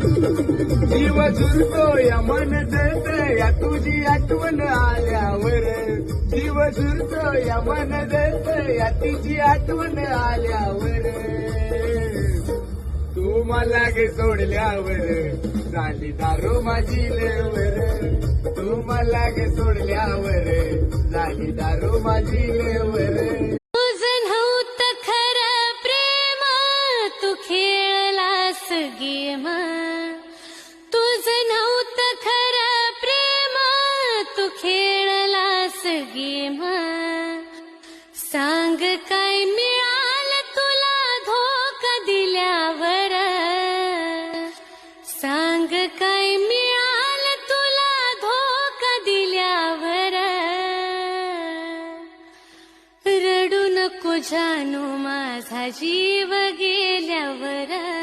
जीव झुरतो या मन जळत या तुझी आठवण आल्यावर. जीव झुरतो या मन जळत या तुझी आठवण आल्यावर. तू मला गे सोडल्यावर झाली दारू माझी लेवर. तू मला गे सोडल्यावर झाली दारू माझी लेवर. तुझं नव्हतं खरं प्रेम, तू खेळलास गेम. तुझं नव्हतं खरं प्रेम, तू खेळलास गेम. सांग काय मिळालं तुला धोका दिल्यावर. सांग काय मिळालं तुला धोका दिल्यावर. रडू नको जानू माझा जीव गेल्यावर.